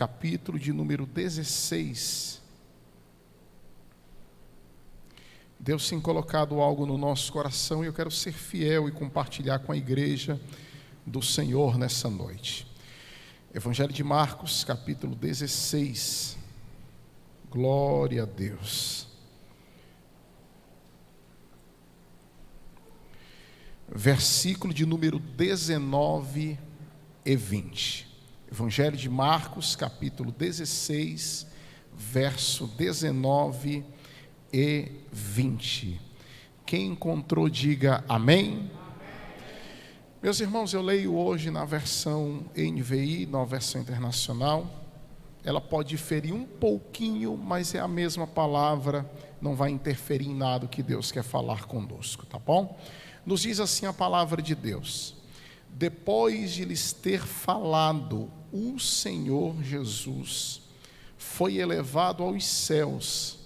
capítulo de número 16. Deus tem colocado algo no nosso coração e eu quero ser fiel e compartilhar com a igreja do Senhor nessa noite. Evangelho de Marcos, capítulo 16. Glória a Deus. Versículo de número 19 e 20. Evangelho de Marcos, capítulo 16, verso 19 e 20. Quem encontrou, diga amém. Meus irmãos, eu leio hoje na versão NVI, na versão internacional. Ela pode diferir um pouquinho, mas é a mesma palavra, não vai interferir em nada que Deus quer falar conosco, tá bom? Nos diz assim a palavra de Deus: depois de lhes ter falado, o Senhor Jesus foi elevado aos céus,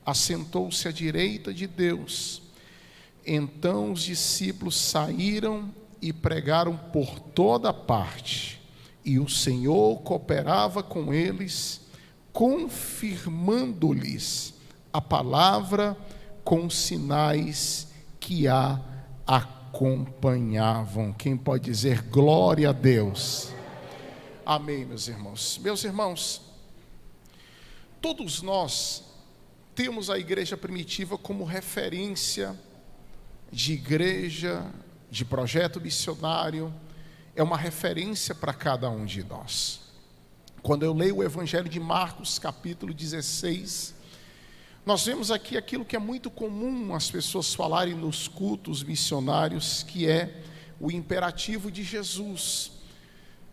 assentou-se à direita de Deus. Então os discípulos saíram e pregaram por toda parte, e o Senhor cooperava com eles, confirmando-lhes a palavra com sinais que a acompanhavam. Quem pode dizer glória a Deus? Amém, meus irmãos. Meus irmãos, todos nós temos a igreja primitiva como referência de igreja, de projeto missionário, é uma referência para cada um de nós. Quando eu leio o Evangelho de Marcos, capítulo 16, nós vemos aqui aquilo que é muito comum as pessoas falarem nos cultos missionários, que é o imperativo de Jesus,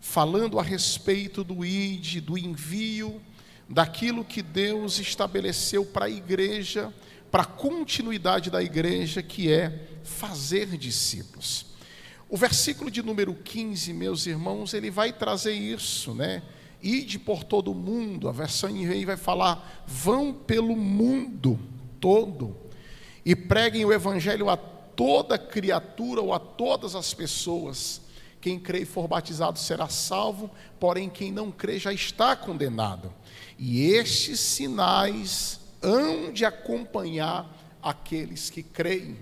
falando a respeito do ide, do envio, daquilo que Deus estabeleceu para a igreja, para a continuidade da igreja, que é fazer discípulos. O versículo de número 15, meus irmãos, ele vai trazer isso, né? Ide por todo o mundo. A versão NVI vai falar: vão pelo mundo todo e preguem o evangelho a toda criatura ou a todas as pessoas. Quem crê e for batizado será salvo, porém quem não crê já está condenado. E estes sinais hão de acompanhar aqueles que creem,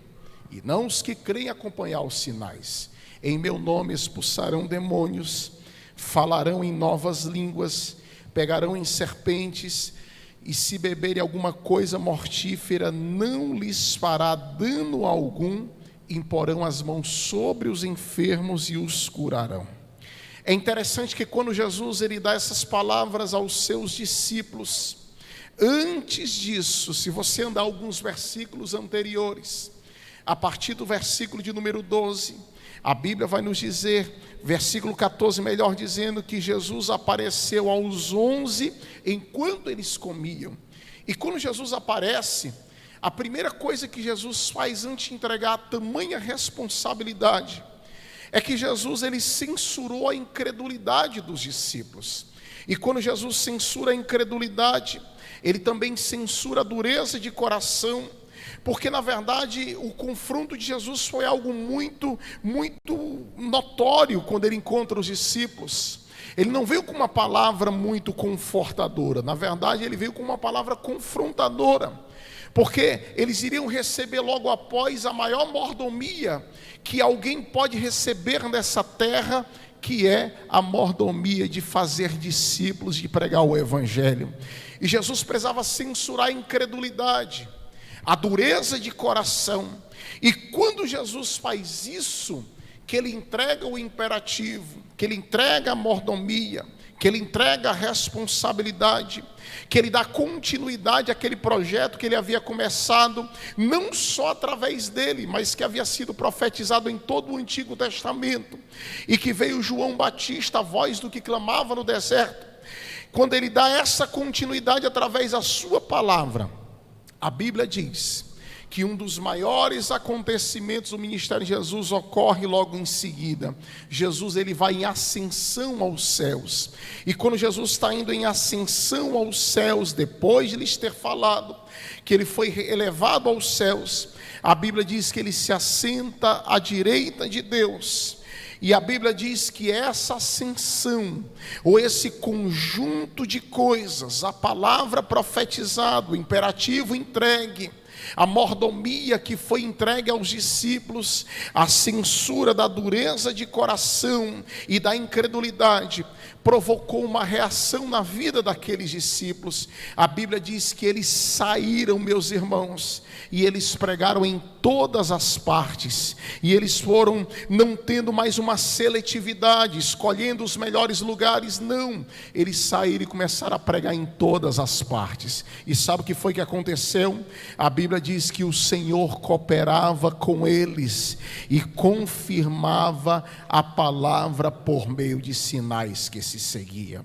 e não os que creem acompanhar os sinais. Em meu nome expulsarão demônios, falarão em novas línguas, pegarão em serpentes, e se beberem alguma coisa mortífera, não lhes fará dano algum, imporão as mãos sobre os enfermos e os curarão. É interessante que quando Jesus ele dá essas palavras aos seus discípulos, antes disso, se você andar alguns versículos anteriores, a partir do versículo de número 12, a Bíblia vai nos dizer, versículo 14 melhor dizendo, que Jesus apareceu aos 11 enquanto eles comiam. E quando Jesus aparece, a primeira coisa que Jesus faz antes de entregar a tamanha responsabilidade, é que Jesus ele censurou a incredulidade dos discípulos. E quando Jesus censura a incredulidade, ele também censura a dureza de coração, porque na verdade o confronto de Jesus foi algo muito notório quando ele encontra os discípulos. Ele não veio com uma palavra muito confortadora, na verdade ele veio com uma palavra confrontadora, porque eles iriam receber logo após a maior mordomia que alguém pode receber nessa terra, que é a mordomia de fazer discípulos, de pregar o evangelho. E Jesus precisava censurar a incredulidade, a dureza de coração. E quando Jesus faz isso, que ele entrega o imperativo, que ele entrega a mordomia, que ele entrega a responsabilidade, que ele dá continuidade àquele projeto que ele havia começado, não só através dele, mas que havia sido profetizado em todo o Antigo Testamento, e que veio João Batista, a voz do que clamava no deserto. Quando ele dá essa continuidade através da sua palavra, a Bíblia diz que um dos maiores acontecimentos do ministério de Jesus ocorre logo em seguida. Jesus ele vai em ascensão aos céus, e quando Jesus está indo em ascensão aos céus, depois de lhes ter falado que ele foi elevado aos céus, a Bíblia diz que ele se assenta à direita de Deus. E a Bíblia diz que essa ascensão, ou esse conjunto de coisas, a palavra profetizada, o imperativo entregue, a mordomia que foi entregue aos discípulos, a censura da dureza de coração e da incredulidade, provocou uma reação na vida daqueles discípulos. A Bíblia diz que eles saíram, meus irmãos, e eles pregaram em todas as partes, e eles foram não tendo mais uma seletividade, escolhendo os melhores lugares, não, eles saíram e começaram a pregar em todas as partes. E sabe o que foi que aconteceu? A Bíblia diz que o Senhor cooperava com eles e confirmava a palavra por meio de sinais que se seguiam.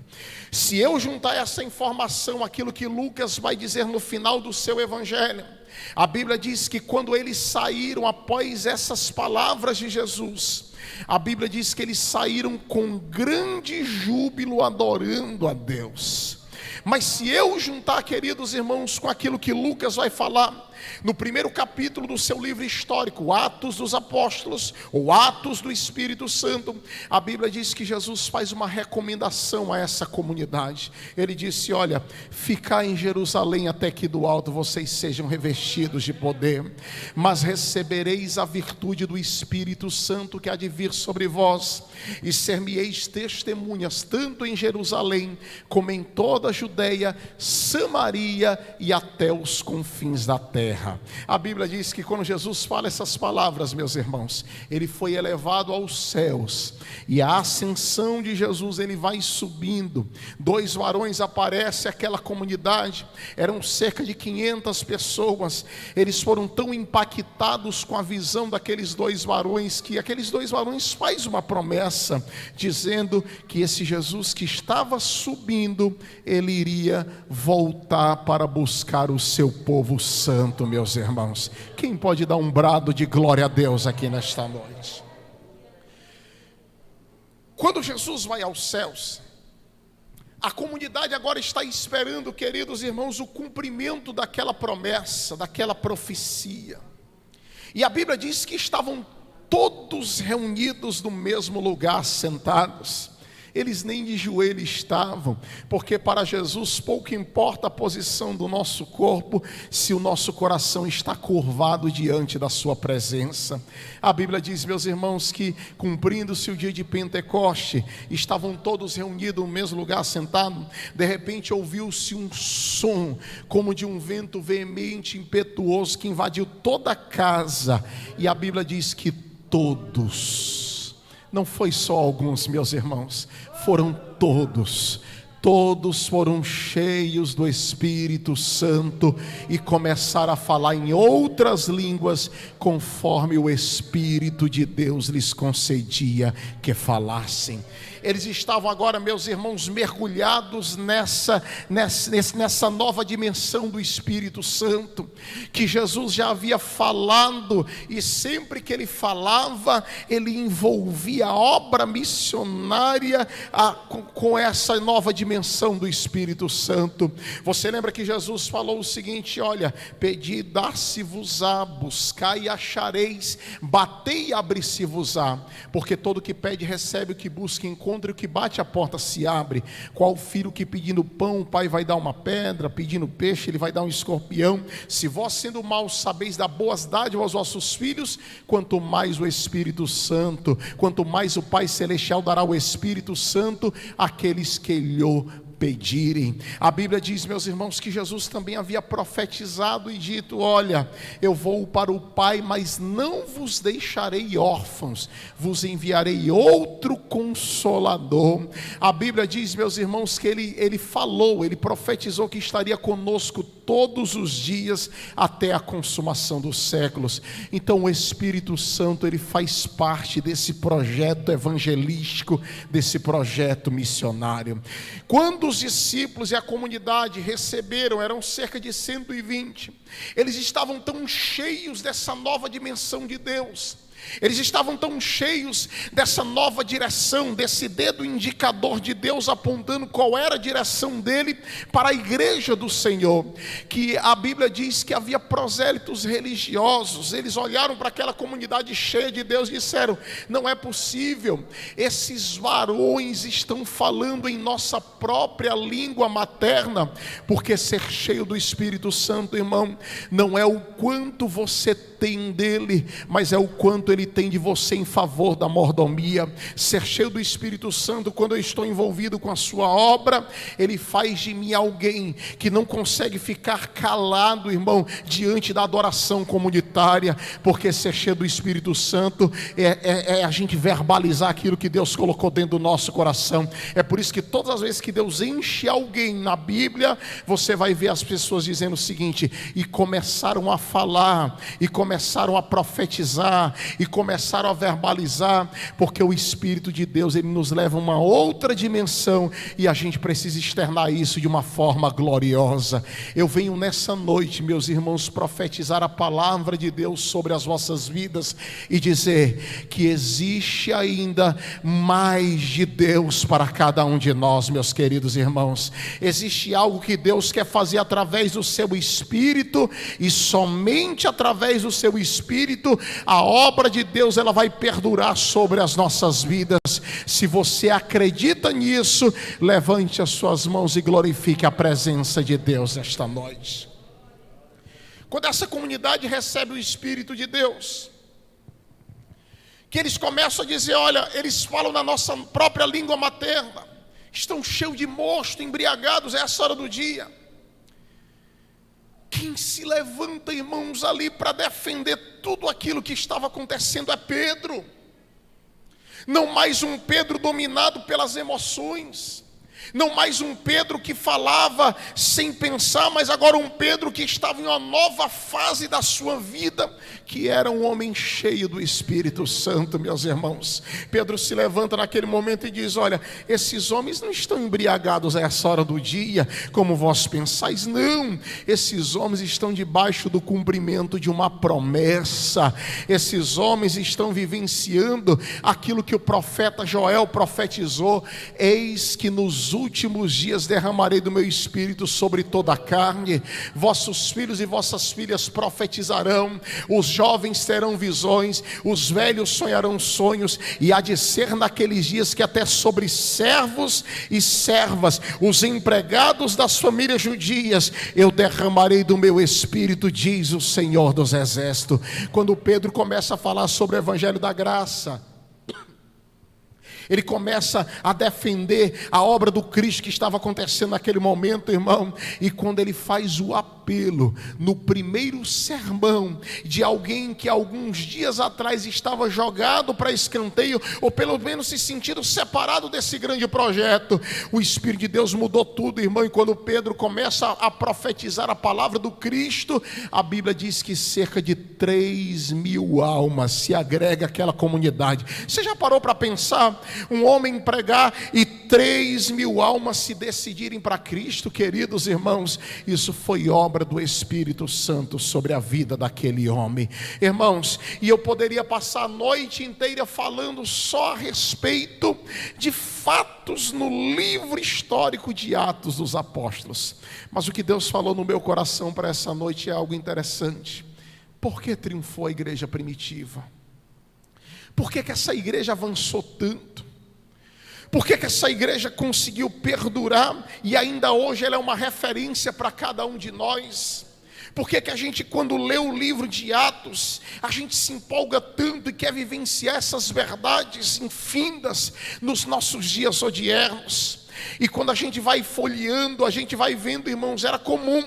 Se eu juntar essa informação, aquilo que Lucas vai dizer no final do seu evangelho, a Bíblia diz que quando eles saíram após essas palavras de Jesus, a Bíblia diz que eles saíram com grande júbilo adorando a Deus. Mas se eu juntar, queridos irmãos, com aquilo que Lucas vai falar no primeiro capítulo do seu livro histórico, Atos dos Apóstolos, ou Atos do Espírito Santo, a Bíblia diz que Jesus faz uma recomendação a essa comunidade. Ele disse: olha, ficai em Jerusalém até que do alto vocês sejam revestidos de poder, mas recebereis a virtude do Espírito Santo que há de vir sobre vós, e ser-me-eis testemunhas tanto em Jerusalém como em toda a Judeia, Samaria e até os confins da terra. A Bíblia diz que quando Jesus fala essas palavras, meus irmãos, ele foi elevado aos céus, e a ascensão de Jesus, ele vai subindo. 2 varões aparecem àquela comunidade, eram cerca de 500 pessoas. Eles foram tão impactados com a visão daqueles 2 varões, que aqueles 2 varões faz uma promessa, dizendo que esse Jesus que estava subindo, ele iria voltar para buscar o seu povo santo, meus irmãos. Quem pode dar um brado de glória a Deus aqui nesta noite? Quando Jesus vai aos céus, a comunidade agora está esperando, queridos irmãos, o cumprimento daquela promessa, daquela profecia. E a Bíblia diz que estavam todos reunidos no mesmo lugar, sentados. Eles nem de joelho estavam, porque para Jesus pouco importa a posição do nosso corpo, se o nosso coração está curvado diante da sua presença. A Bíblia diz, meus irmãos, que cumprindo-se o dia de Pentecoste, estavam todos reunidos no mesmo lugar, sentados. De repente ouviu-se um som, como de um vento veemente, impetuoso, que invadiu toda a casa. E a Bíblia diz que todos, não foi só alguns, meus irmãos, foram todos foram cheios do Espírito Santo e começaram a falar em outras línguas, conforme o Espírito de Deus lhes concedia que falassem. Eles estavam agora, meus irmãos, mergulhados nessa nova dimensão do Espírito Santo, que Jesus já havia falado, e sempre que ele falava, ele envolvia a obra missionária com essa nova dimensão do Espírito Santo. Você lembra que Jesus falou o seguinte: olha, pedi, dar-se-vos-á, buscai e achareis, batei e abri-se-vos-á, porque todo que pede recebe, o que busca encontra, o que bate a porta se abre. Qual filho que pedindo pão o pai vai dar uma pedra, pedindo peixe ele vai dar um escorpião? Se vós sendo maus sabeis dar boas dádivas aos vossos filhos, quanto mais o Espírito Santo, quanto mais o Pai Celestial dará o Espírito Santo àqueles que lhe pedirem. A Bíblia diz, meus irmãos, que Jesus também havia profetizado e dito: olha, eu vou para o Pai, mas não vos deixarei órfãos, vos enviarei outro Consolador. A Bíblia diz, meus irmãos, que ele falou, ele profetizou que estaria conosco todos os dias até a consumação dos séculos. Então o Espírito Santo, ele faz parte desse projeto evangelístico, desse projeto missionário. Quando os discípulos e a comunidade receberam, eram cerca de 120, eles estavam tão cheios dessa nova dimensão de Deus, Eles estavam tão cheios dessa nova direção, desse dedo indicador de Deus apontando qual era a direção dele para a igreja do Senhor, que a Bíblia diz que havia prosélitos religiosos. Eles olharam para aquela comunidade cheia de Deus e disseram: não é possível, esses varões estão falando em nossa própria língua materna, porque ser cheio do Espírito Santo, irmão, não é o quanto você tem dele, mas é o quanto ele tem de você em favor da mordomia. Ser cheio do Espírito Santo, quando eu estou envolvido com a sua obra, ele faz de mim alguém que não consegue ficar calado, irmão, diante da adoração comunitária, porque ser cheio do Espírito Santo é a gente verbalizar aquilo que Deus colocou dentro do nosso coração. É por isso que todas as vezes que Deus enche alguém na Bíblia, você vai ver as pessoas dizendo o seguinte: e começaram a falar, e começaram a profetizar, e começaram a verbalizar, porque o Espírito de Deus, ele nos leva a uma outra dimensão, e a gente precisa externar isso de uma forma gloriosa. Eu venho nessa noite, meus irmãos, profetizar a palavra de Deus sobre as vossas vidas, e dizer que existe ainda mais de Deus para cada um de nós, meus queridos irmãos. Existe algo que Deus quer fazer através do seu Espírito, e somente através do seu Espírito a obra de Deus, ela vai perdurar sobre as nossas vidas. Se você acredita nisso, levante as suas mãos e glorifique a presença de Deus esta noite. Quando essa comunidade recebe o Espírito de Deus, que eles começam a dizer: olha, eles falam na nossa própria língua materna, estão cheios de mosto, embriagados, é essa hora do dia. Quem se levanta, irmãos, ali para defender tudo aquilo que estava acontecendo é Pedro. Não mais um Pedro dominado pelas emoções, não mais um Pedro que falava sem pensar, mas agora um Pedro que estava em uma nova fase da sua vida, que era um homem cheio do Espírito Santo, meus irmãos. Pedro se levanta naquele momento e diz: olha, esses homens não estão embriagados a essa hora do dia, como vós pensais, não. Esses homens estão debaixo do cumprimento de uma promessa. Esses homens estão vivenciando aquilo que o profeta Joel profetizou: eis que nos últimos dias derramarei do meu Espírito sobre toda a carne, vossos filhos e vossas filhas profetizarão, os jovens terão visões, os velhos sonharão sonhos, e há de ser naqueles dias que até sobre servos e servas, os empregados das famílias judias, eu derramarei do meu Espírito, diz o Senhor dos Exércitos. Quando Pedro começa a falar sobre o Evangelho da Graça, ele começa a defender a obra do Cristo que estava acontecendo naquele momento, irmão. E quando ele faz o apelo no primeiro sermão de alguém que alguns dias atrás estava jogado para escanteio, ou pelo menos se sentindo separado desse grande projeto, o Espírito de Deus mudou tudo, irmão. E quando Pedro começa a profetizar a palavra do Cristo, a Bíblia diz que cerca de 3.000 almas se agrega àquela comunidade. Você já parou para pensar? Um homem pregar e 3.000 almas se decidirem para Cristo, queridos irmãos. Isso foi obra do Espírito Santo sobre a vida daquele homem, irmãos. E eu poderia passar a noite inteira falando só a respeito de fatos no livro histórico de Atos dos Apóstolos, mas o que Deus falou no meu coração para essa noite é algo interessante. Por que triunfou a igreja primitiva? Por que essa igreja avançou tanto? Por que essa igreja conseguiu perdurar e ainda hoje ela é uma referência para cada um de nós? Por que a gente, quando lê o livro de Atos, a gente se empolga tanto e quer vivenciar essas verdades infindas nos nossos dias odiernos? E quando a gente vai folheando, a gente vai vendo, irmãos, era comum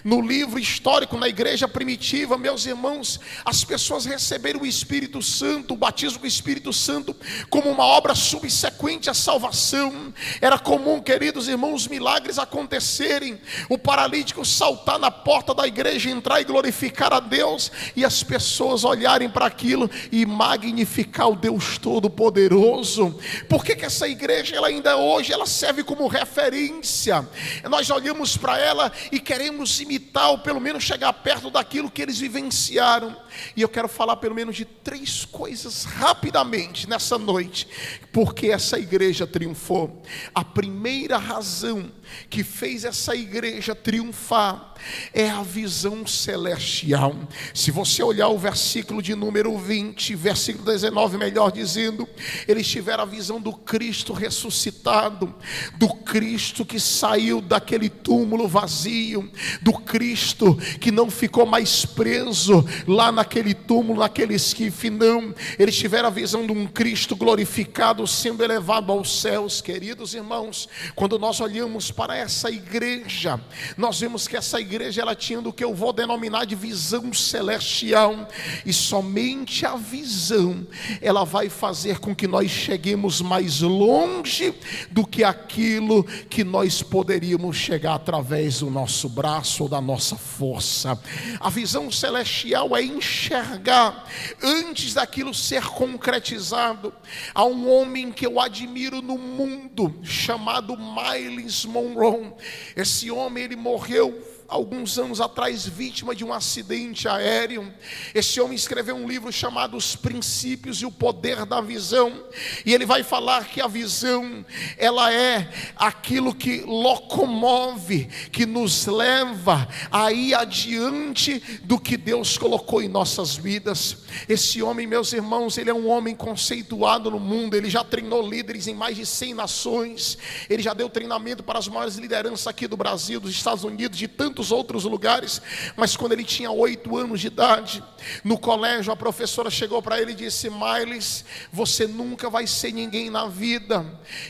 no livro histórico, na igreja primitiva, meus irmãos, as pessoas receberam o Espírito Santo, o batismo com o Espírito Santo, como uma obra subsequente à salvação. Era comum, queridos irmãos, os milagres acontecerem, o paralítico saltar na porta da igreja, entrar e glorificar a Deus, e as pessoas olharem para aquilo e magnificar o Deus Todo-Poderoso. Por que essa igreja, ela ainda hoje, ela serve serve como referência. Nós olhamos para ela e queremos imitar, ou pelo menos chegar perto daquilo que eles vivenciaram. E eu quero falar pelo menos de 3 coisas rapidamente nessa noite, porque essa igreja triunfou. A primeira razão que fez essa igreja triunfar é a visão celestial. Se você olhar o versículo de número 20, versículo 19, melhor dizendo, eles tiveram a visão do Cristo ressuscitado, do Cristo que saiu daquele túmulo vazio, do Cristo que não ficou mais preso lá naquele túmulo, naquele esquife, não. Eles tiveram a visão de um Cristo glorificado sendo elevado aos céus. Queridos irmãos, quando nós olhamos para essa igreja, nós vemos que essa igreja ela tinha do que eu vou denominar de visão celestial, e somente a visão ela vai fazer com que nós cheguemos mais longe do que aquilo que nós poderíamos chegar através do nosso braço ou da nossa força. A visão celestial é enxergar antes daquilo ser concretizado. Há um homem que eu admiro no mundo chamado Myles Monroe. Esse homem ele morreu alguns anos atrás, vítima de um acidente aéreo. Esse homem escreveu um livro chamado Os Princípios e o Poder da Visão, e ele vai falar que a visão, ela é aquilo que locomove, que nos leva a ir adiante do que Deus colocou em nossas vidas. Esse homem, meus irmãos, ele é um homem conceituado no mundo, ele já treinou líderes em mais de 100 nações, ele já deu treinamento para as maiores lideranças aqui do Brasil, dos Estados Unidos, de tantos outros lugares. Mas quando ele tinha 8 anos de idade, no colégio, a professora chegou para ele e disse: Myles, você nunca vai ser ninguém na vida.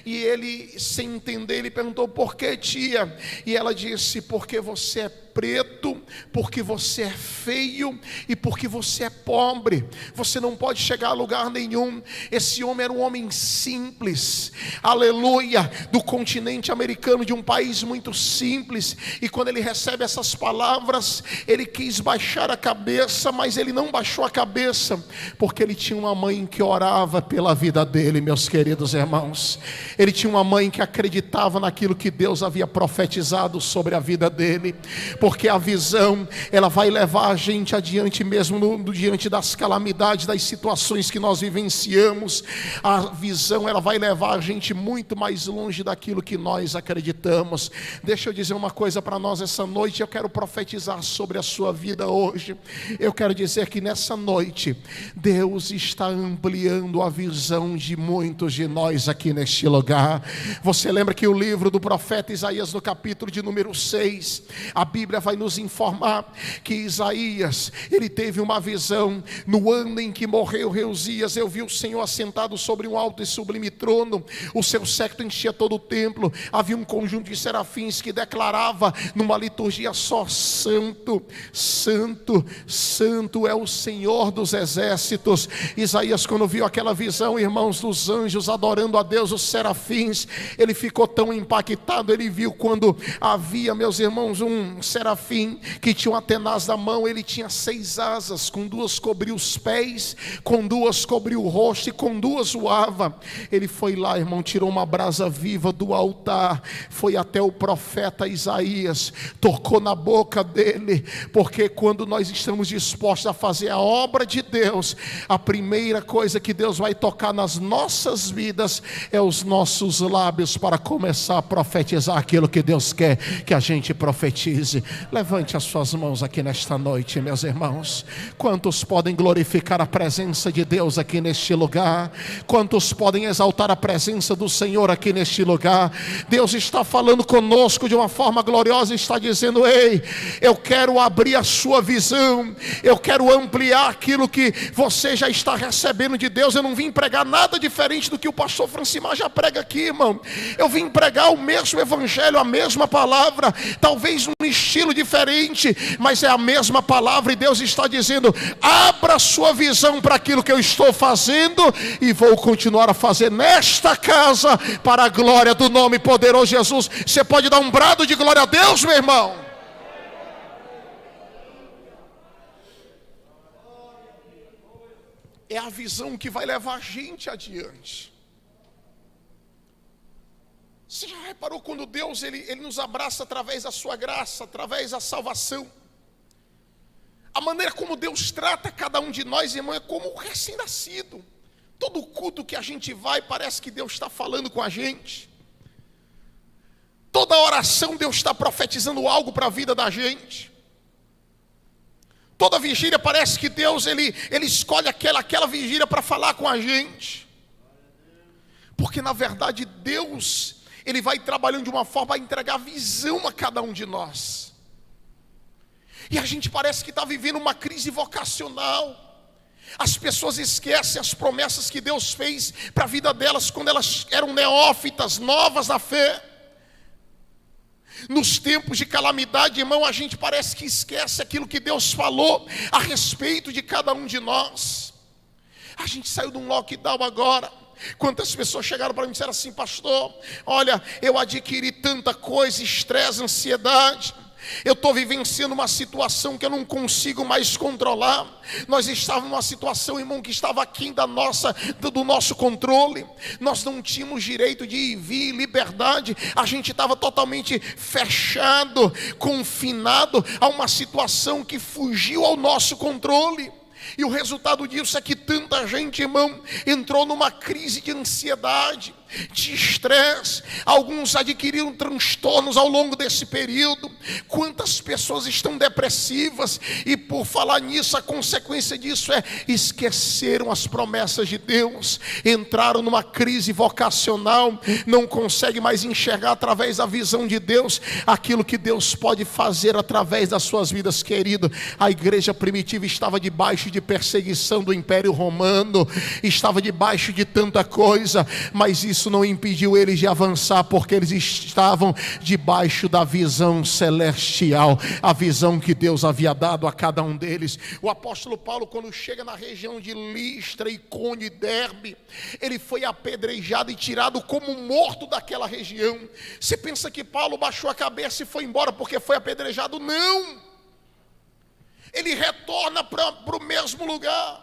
E ele, sem entender, ele perguntou: por que, tia? E ela disse: porque você é preto, porque você é feio e porque você é pobre, você não pode chegar a lugar nenhum. Esse homem era um homem simples, aleluia, do continente americano, de um país muito simples. E quando ele recebe essas palavras, ele quis baixar a cabeça, mas ele não baixou a cabeça, porque ele tinha uma mãe que orava pela vida dele, meus queridos irmãos. Ele tinha uma mãe que acreditava naquilo que Deus havia profetizado sobre a vida dele, porque a visão, ela vai levar a gente adiante mesmo diante das calamidades, das situações que nós vivenciamos. A visão, ela vai levar a gente muito mais longe daquilo que nós acreditamos. Deixa eu dizer uma coisa para nós essa noite. Eu quero profetizar sobre a sua vida hoje. Eu quero dizer que nessa noite Deus está ampliando a visão de muitos de nós aqui neste lugar. Você lembra que o livro do profeta Isaías, no capítulo de número 6, a Bíblia vai nos informar que Isaías, ele teve uma visão no ano em que morreu rei Uzias. Eu vi o Senhor assentado sobre um alto e sublime trono, o seu séquito enchia todo o templo, havia um conjunto de serafins que declarava numa liturgia só: santo, santo, santo é o Senhor dos exércitos. Isaías, quando viu aquela visão, irmãos, dos anjos adorando a Deus, os serafins, ele ficou tão impactado. Ele viu quando havia, meus irmãos, um serafim que tinha uma tenaz na mão. Ele tinha 6 asas, com 2 cobriu os pés, com 2 cobriu o rosto e com 2 voava. Ele foi lá, irmão, tirou uma brasa viva do altar, foi até o profeta Isaías, tocou na boca dele, porque quando nós estamos dispostos a fazer a obra de Deus, a primeira coisa que Deus vai tocar nas nossas vidas é os nossos lábios, para começar a profetizar aquilo que Deus quer que a gente profetize. Levante as suas mãos aqui nesta noite, meus irmãos. Quantos podem glorificar a presença de Deus aqui neste lugar? Quantos podem exaltar a presença do Senhor aqui neste lugar? Deus está falando conosco de uma forma gloriosa, está dizendo: ei, eu quero abrir a sua visão, eu quero ampliar aquilo que você já está recebendo de Deus. Eu não vim pregar nada diferente do que o pastor Francimar já prega aqui, irmão. Eu vim pregar o mesmo evangelho, a mesma palavra, talvez num estilo diferente, mas é a mesma palavra. E Deus está dizendo: abra sua visão para aquilo que eu estou fazendo e vou continuar a fazer nesta casa, para a glória do nome poderoso de Jesus. Você pode dar um brado de glória a Deus, meu irmão? É a visão que vai levar a gente adiante. Você já reparou quando Deus ele nos abraça através da sua graça, através da salvação? A maneira como Deus trata cada um de nós, irmão, é como um recém-nascido. Todo culto que a gente vai, parece que Deus está falando com a gente. Toda oração Deus está profetizando algo para a vida da gente. Toda vigília parece que Deus ele escolhe aquela vigília para falar com a gente. Porque na verdade Deus, ele vai trabalhando de uma forma a entregar visão a cada um de nós. E a gente parece que está vivendo uma crise vocacional. As pessoas esquecem as promessas que Deus fez para a vida delas quando elas eram neófitas, novas na fé. Nos tempos de calamidade, irmão, a gente parece que esquece aquilo que Deus falou a respeito de cada um de nós. A gente saiu de um lockdown agora. Quantas pessoas chegaram para mim e disseram assim: pastor, olha, eu adquiri tanta coisa, estresse, ansiedade. Eu estou vivenciando uma situação que eu não consigo mais controlar. Nós estávamos numa situação, irmão, que estava aquém do nosso controle. Nós não tínhamos direito de ir e vir, liberdade. A gente estava totalmente fechado, confinado a uma situação que fugiu ao nosso controle. E o resultado disso é que tanta gente, irmão, entrou numa crise de ansiedade, de estresse. Alguns adquiriram transtornos ao longo desse período. Quantas pessoas estão depressivas? E por falar nisso, a consequência disso é esqueceram as promessas de Deus, entraram numa crise vocacional, não conseguem mais enxergar através da visão de Deus aquilo que Deus pode fazer através das suas vidas, querido. A igreja primitiva estava debaixo de perseguição do Império Romano, estava debaixo de tanta coisa, mas isso não impediu eles de avançar, porque eles estavam debaixo da visão celestial, a visão que Deus havia dado a cada um deles. O apóstolo Paulo, quando chega na região de Listra, Icônio e Derbe, ele foi apedrejado e tirado como morto daquela região. Você pensa que Paulo baixou a cabeça e foi embora porque foi apedrejado? Não! Ele retorna para o mesmo lugar,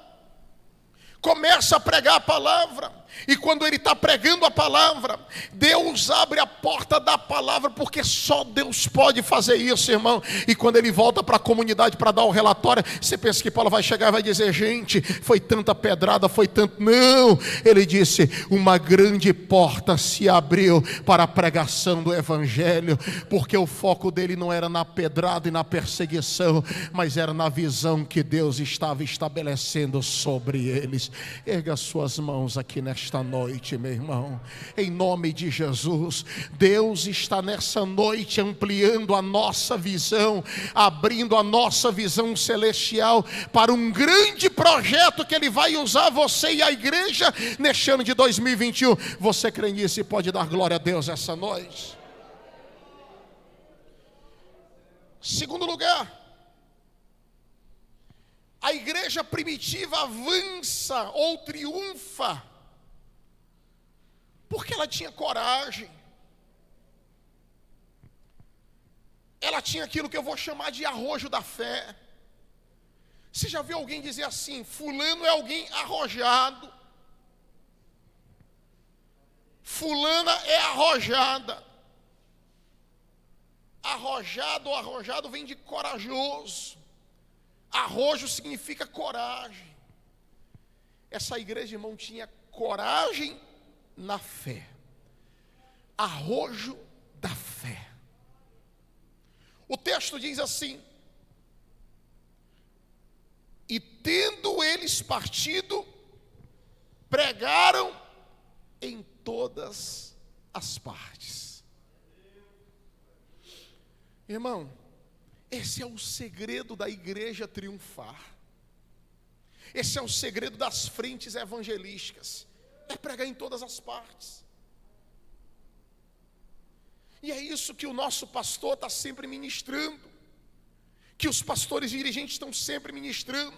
começa a pregar a palavra. E quando ele está pregando a palavra, Deus abre a porta da palavra, porque só Deus pode fazer isso, irmão. E quando ele volta para a comunidade para dar o relatório, você pensa que Paulo vai chegar e vai dizer: gente, foi tanta pedrada, foi tanto... Não, ele disse: uma grande porta se abriu para a pregação do evangelho, porque o foco dele não era na pedrada e na perseguição, mas era na visão que Deus estava estabelecendo sobre eles. Erga suas mãos aqui nesta noite, meu irmão, em nome de Jesus. Deus está nessa noite ampliando a nossa visão, abrindo a nossa visão celestial para um grande projeto que Ele vai usar você e a igreja neste ano de 2021. Você crê nisso e pode dar glória a Deus essa noite? Segundo lugar, a igreja primitiva avança ou triunfa porque ela tinha coragem. Ela tinha aquilo que eu vou chamar de arrojo da fé. Você já viu alguém dizer assim: fulano é alguém arrojado, fulana é arrojada? Arrojado ou arrojado vem de corajoso. Arrojo significa coragem. Essa igreja, irmão, tinha coragem na fé, arrojo da fé. O texto diz assim: e tendo eles partido, pregaram em todas as partes. Irmão, esse é o segredo da igreja triunfar. Esse é o segredo das frentes evangelísticas. É pregar em todas as partes. E é isso que o nosso pastor está sempre ministrando, que os pastores e dirigentes estão sempre ministrando.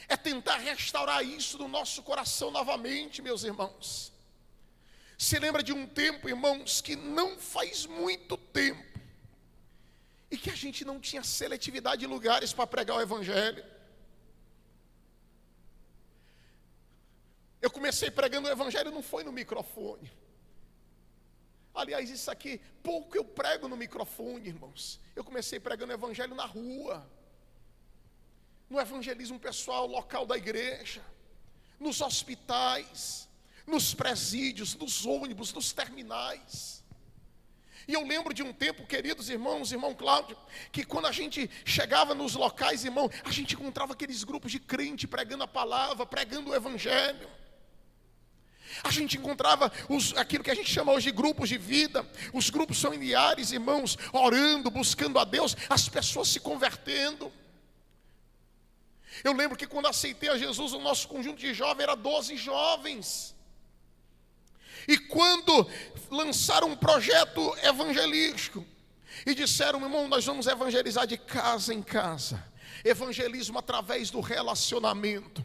É tentar restaurar isso no nosso coração novamente, meus irmãos. Se lembra de um tempo, irmãos, que não faz muito tempo, e que a gente não tinha seletividade de lugares para pregar o evangelho. Eu comecei pregando o evangelho, não foi no microfone. Aliás, isso aqui, pouco eu prego no microfone, irmãos. Eu comecei pregando evangelho na rua, no evangelismo pessoal, local da igreja, nos hospitais, nos presídios, nos ônibus, nos terminais. E eu lembro de um tempo, queridos irmãos, irmão Cláudio, que quando a gente chegava nos locais, irmão, a gente encontrava aqueles grupos de crente pregando a palavra, pregando o evangelho. A gente encontrava aquilo que a gente chama hoje de grupos de vida, os grupos familiares, irmãos, orando, buscando a Deus, as pessoas se convertendo. Eu lembro que quando aceitei a Jesus, o nosso conjunto de jovens era 12 jovens. E quando lançaram um projeto evangelístico e disseram, irmão, nós vamos evangelizar de casa em casa, evangelismo através do relacionamento.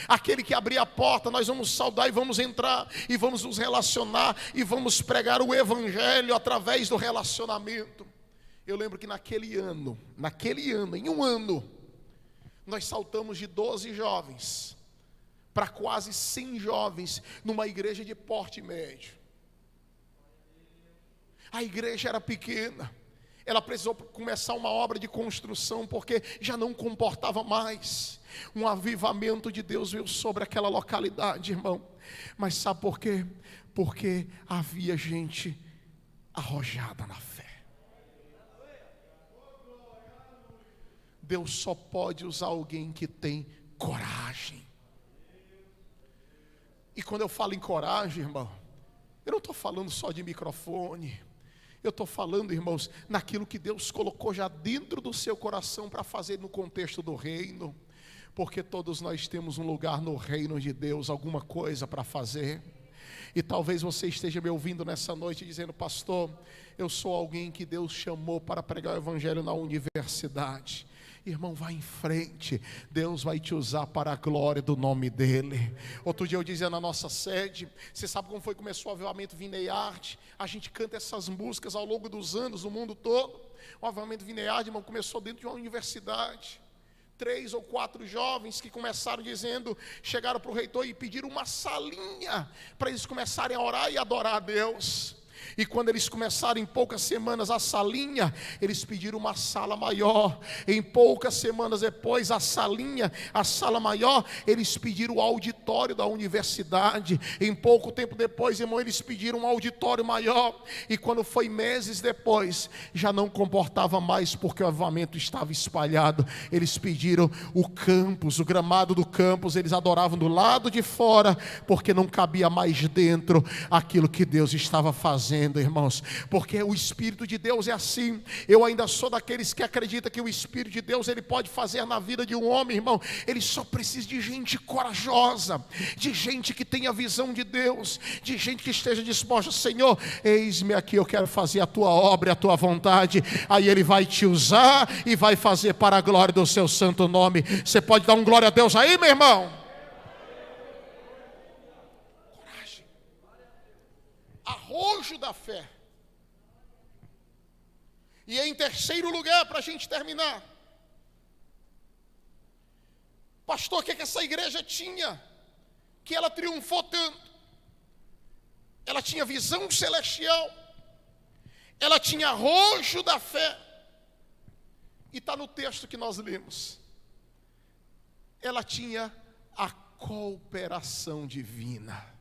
Aquele que abrir a porta, nós vamos saudar e vamos entrar e vamos nos relacionar e vamos pregar o evangelho através do relacionamento. Eu lembro que naquele ano, em um ano, nós saltamos de 12 jovens para quase 100 jovens numa igreja de porte médio. A igreja era pequena, ela precisou começar uma obra de construção, porque já não comportava mais. Um avivamento de Deus veio sobre aquela localidade, irmão. Mas sabe por quê? Porque havia gente arrojada na fé. Deus só pode usar alguém que tem coragem. E quando eu falo em coragem, irmão, eu não estou falando só de microfone. Eu estou falando, irmãos, naquilo que Deus colocou já dentro do seu coração para fazer no contexto do reino. Porque todos nós temos um lugar no reino de Deus, alguma coisa para fazer. E talvez você esteja me ouvindo nessa noite dizendo, pastor, eu sou alguém que Deus chamou para pregar o evangelho na universidade. Irmão, vai em frente, Deus vai te usar para a glória do nome dEle. Outro dia eu dizia na nossa sede, você sabe como foi que começou o avivamento Vineyard? A gente canta essas músicas ao longo dos anos, no mundo todo. O avivamento Vineyard, irmão, começou dentro de uma universidade. 3 ou 4 jovens que começaram dizendo, chegaram para o reitor e pediram uma salinha, para eles começarem a orar e adorar a Deus. E quando eles começaram em poucas semanas a salinha, eles pediram uma sala maior. Em poucas semanas depois, a sala maior, eles pediram o auditório da universidade. Em pouco tempo depois, irmão, eles pediram um auditório maior. E quando foi meses depois, já não comportava mais, porque o avivamento estava espalhado. Eles pediram o campus, o gramado do campus, eles adoravam do lado de fora, porque não cabia mais dentro aquilo que Deus estava fazendo, irmãos, porque o Espírito de Deus é assim. Eu ainda sou daqueles que acreditam que o Espírito de Deus, ele pode fazer na vida de um homem, irmão. Ele só precisa de gente corajosa, de gente que tenha visão de Deus, de gente que esteja disposta, Senhor, eis-me aqui, eu quero fazer a tua obra, a tua vontade. Aí ele vai te usar e vai fazer para a glória do seu santo nome. Você pode dar um glória a Deus aí, meu irmão? Arrojo da fé. E em terceiro lugar, para a gente terminar, pastor, o que essa igreja tinha, que ela triunfou tanto? Ela tinha visão celestial, ela tinha arrojo da fé, e está no texto que nós lemos, ela tinha a cooperação divina.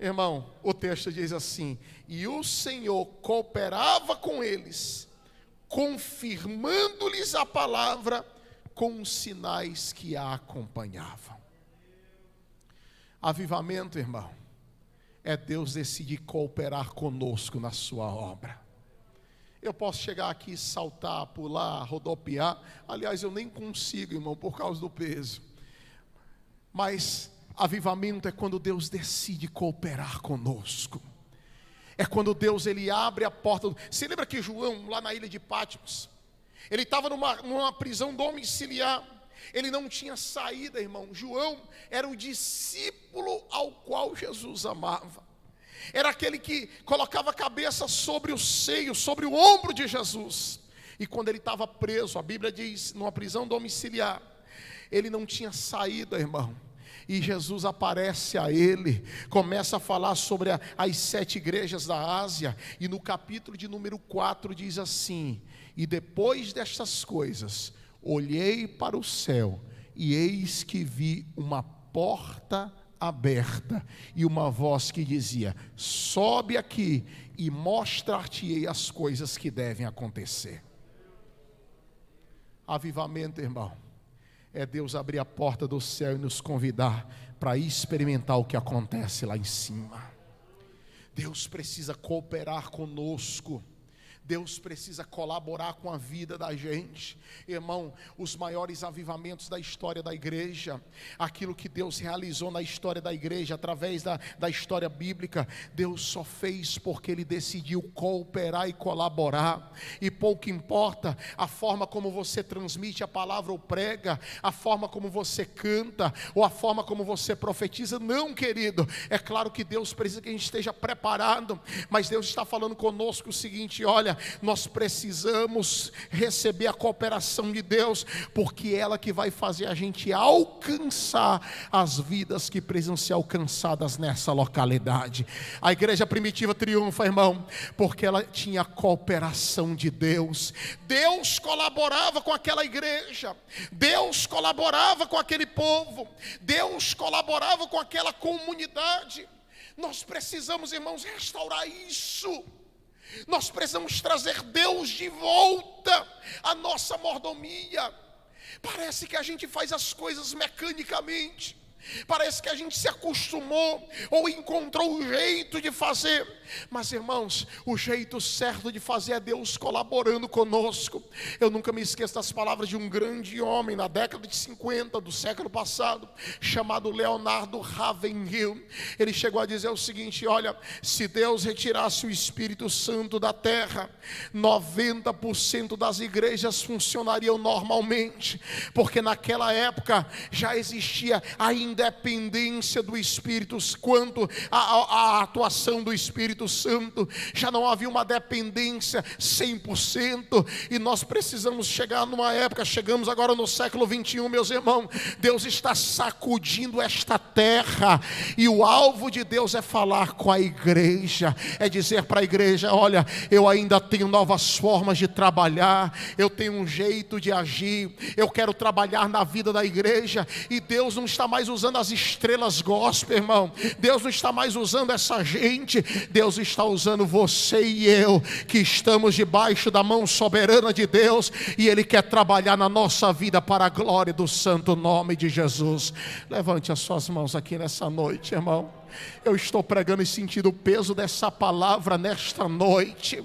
Irmão, o texto diz assim, e o Senhor cooperava com eles, confirmando-lhes a palavra com os sinais que a acompanhavam. Avivamento, irmão, é Deus decidir cooperar conosco na sua obra. Eu posso chegar aqui, saltar, pular, rodopiar, aliás, eu nem consigo, irmão, por causa do peso, mas avivamento é quando Deus decide cooperar conosco. É quando Deus, ele abre a porta. Você lembra que João, lá na ilha de Patmos, ele estava numa prisão domiciliar. Ele não tinha saída, irmão. João era o discípulo ao qual Jesus amava. Era aquele que colocava a cabeça sobre o seio, sobre o ombro de Jesus. E quando ele estava preso, a Bíblia diz, numa prisão domiciliar, ele não tinha saída, irmão. E Jesus aparece a ele, começa a falar sobre as 7 igrejas da Ásia, e no capítulo de número 4 diz assim: e depois destas coisas, olhei para o céu, e eis que vi uma porta aberta, e uma voz que dizia: sobe aqui, e mostrar-te-ei as coisas que devem acontecer. Avivamento, irmão, é Deus abrir a porta do céu e nos convidar para experimentar o que acontece lá em cima. Deus precisa cooperar conosco. Deus precisa colaborar com a vida da gente. Irmão, os maiores avivamentos da história da igreja, aquilo que Deus realizou na história da igreja, através da história bíblica, Deus só fez porque Ele decidiu cooperar e colaborar. E pouco importa a forma como você transmite a palavra ou prega, a forma como você canta, ou a forma como você profetiza. Não, querido, é claro que Deus precisa que a gente esteja preparado, mas Deus está falando conosco o seguinte: olha, nós precisamos receber a cooperação de Deus, porque é ela que vai fazer a gente alcançar as vidas que precisam ser alcançadas nessa localidade. A igreja primitiva triunfa, irmão, porque ela tinha a cooperação de Deus. Deus colaborava com aquela igreja, Deus colaborava com aquele povo, Deus colaborava com aquela comunidade. Nós precisamos, irmãos, restaurar isso. Nós precisamos trazer Deus de volta à nossa mordomia. Parece que a gente faz as coisas mecanicamente, parece que a gente se acostumou ou encontrou o jeito de fazer, mas, irmãos, o jeito certo de fazer é Deus colaborando conosco. Eu nunca me esqueço das palavras de um grande homem na década de 50 do século passado, chamado Leonardo Ravenhill. Ele chegou a dizer o seguinte: olha, se Deus retirasse o Espírito Santo da terra, 90% das igrejas funcionariam normalmente, porque naquela época já existia a independência do Espírito quanto à atuação do Espírito Santo. Já não havia uma dependência 100%, e nós precisamos chegar numa época, chegamos agora no século 21, meus irmãos. Deus está sacudindo esta terra, e o alvo de Deus é falar com a igreja, é dizer para a igreja: olha, eu ainda tenho novas formas de trabalhar, eu tenho um jeito de agir, eu quero trabalhar na vida da igreja. E Deus não está mais usando as estrelas gospel, irmão. Deus não está mais usando essa gente. Deus está usando você e eu, que estamos debaixo da mão soberana de Deus, e Ele quer trabalhar na nossa vida para a glória do santo nome de Jesus. Levante as suas mãos aqui nessa noite, irmão. Eu estou pregando e sentindo o peso dessa palavra nesta noite.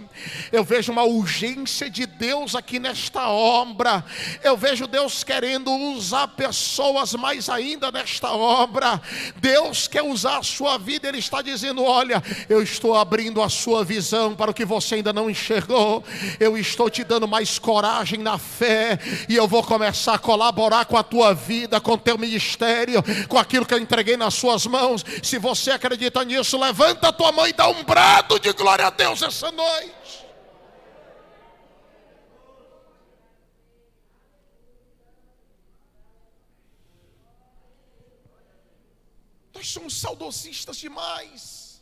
Eu vejo uma urgência de Deus aqui nesta obra. Eu vejo Deus querendo usar pessoas mais ainda nesta obra. Deus quer usar a sua vida. Ele está dizendo: olha, eu estou abrindo a sua visão para o que você ainda não enxergou. Eu estou te dando mais coragem na fé, e eu vou começar a colaborar com a tua vida, com o teu ministério, com aquilo que eu entreguei nas suas mãos. Se você acredita nisso, levanta a tua mão e dá um brado de glória a Deus essa noite. Nós somos saudosistas demais.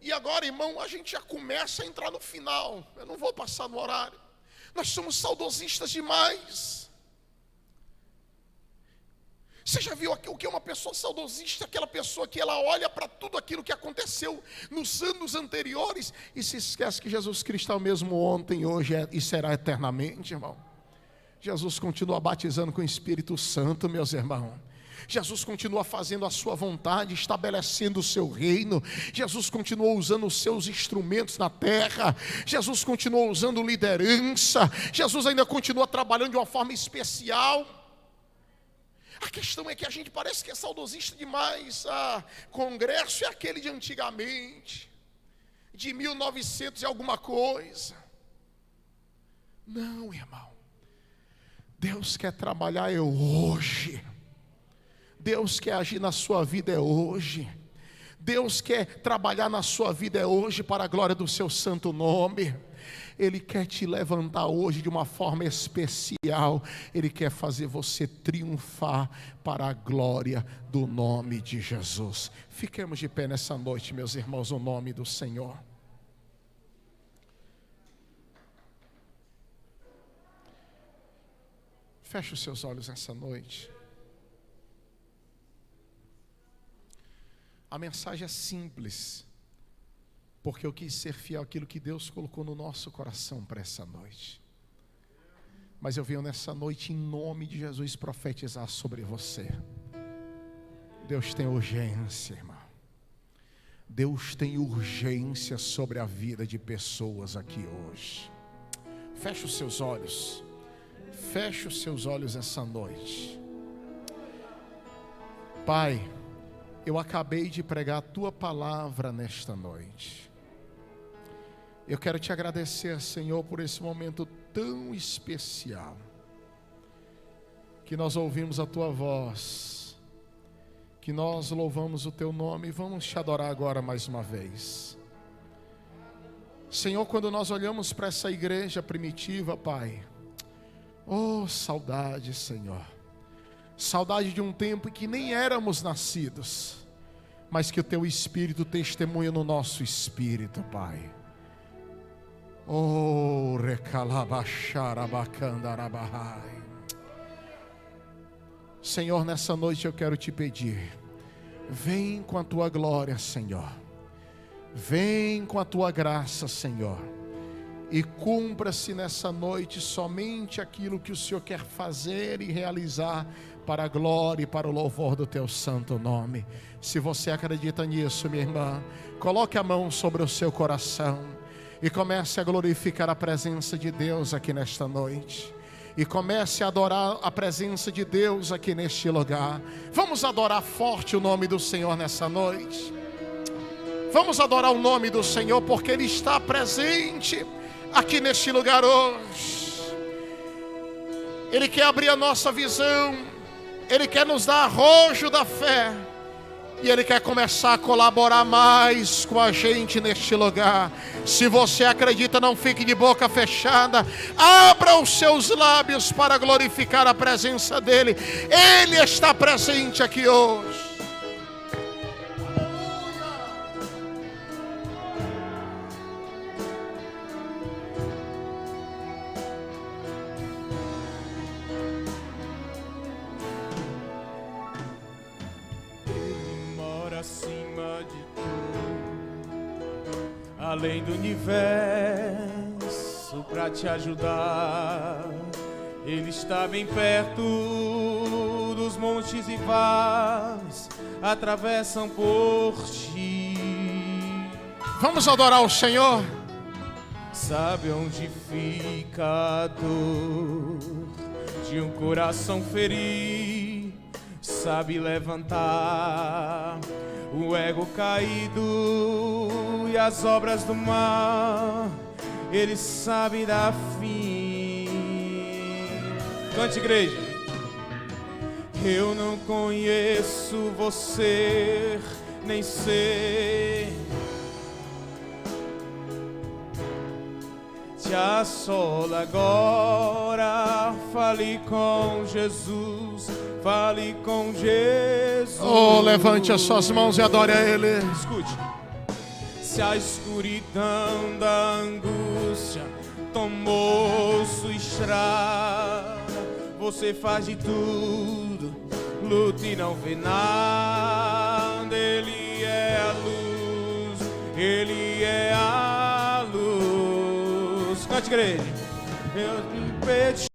E agora, irmão, a gente já começa a entrar no final. Eu não vou passar no horário. Nós somos saudosistas demais. Você já viu o que é uma pessoa saudosista? Aquela pessoa que ela olha para tudo aquilo que aconteceu nos anos anteriores e se esquece que Jesus Cristo é o mesmo ontem, hoje e será eternamente, irmão. Jesus continua batizando com o Espírito Santo, meus irmãos. Jesus continua fazendo a sua vontade, estabelecendo o seu reino. Jesus continua usando os seus instrumentos na terra. Jesus continua usando liderança. Jesus ainda continua trabalhando de uma forma especial. A questão é que a gente parece que é saudosista demais. Congresso é aquele de antigamente, de 1900 e alguma coisa. Não, irmão. Deus quer trabalhar hoje. Deus quer agir na sua vida hoje. Deus quer trabalhar na sua vida hoje para a glória do seu santo nome. Ele quer te levantar hoje de uma forma especial. Ele quer fazer você triunfar para a glória do nome de Jesus. Fiquemos de pé nessa noite, meus irmãos, no nome do Senhor. Feche os seus olhos nessa noite. A mensagem é simples, porque eu quis ser fiel àquilo que Deus colocou no nosso coração para essa noite. Mas eu venho nessa noite em nome de Jesus profetizar sobre você. Deus tem urgência, irmão. Deus tem urgência sobre a vida de pessoas aqui hoje. Feche os seus olhos. Feche os seus olhos essa noite. Pai, eu acabei de pregar a Tua palavra nesta noite. Eu quero Te agradecer, Senhor, por esse momento tão especial, que nós ouvimos a Tua voz, que nós louvamos o Teu nome e vamos Te adorar agora mais uma vez. Senhor, quando nós olhamos para essa igreja primitiva, Pai, oh, saudade, Senhor. Saudade de um tempo em que nem éramos nascidos, mas que o Teu Espírito testemunha no nosso espírito, Pai. Oh, recalabacharabacandarabai. Senhor, nessa noite eu quero Te pedir, vem com a Tua glória, Senhor. Vem com a Tua graça, Senhor. E cumpra-se nessa noite somente aquilo que o Senhor quer fazer e realizar para a glória e para o louvor do Teu santo nome. Se você acredita nisso, minha irmã, coloque a mão sobre o seu coração e comece a glorificar a presença de Deus aqui nesta noite. E comece a adorar a presença de Deus aqui neste lugar. Vamos adorar forte o nome do Senhor nessa noite. Vamos adorar o nome do Senhor, porque Ele está presente aqui neste lugar hoje. Ele quer abrir a nossa visão, Ele quer nos dar arrojo da fé, e Ele quer começar a colaborar mais com a gente neste lugar. Se você acredita, não fique de boca fechada, abra os seus lábios para glorificar a presença dEle. Ele está presente aqui hoje. Acima de tudo, além do universo, para te ajudar. Ele está bem perto dos montes e vales, atravessam por ti. Vamos adorar o Senhor. Sabe onde fica a dor de um coração ferido, sabe levantar o ego caído e as obras do mal, Ele sabe dar fim. Cante, igreja. Eu não conheço você, nem sei. Te assola agora, fale com Jesus, fale com Jesus. Oh, levante as suas mãos e adore a Ele. Escute. Se a escuridão da angústia tomou sua estrada, você faz de tudo, luta e não vê nada. Ele é a luz, Ele é a luz. Cante, igreja. Eu te pedi.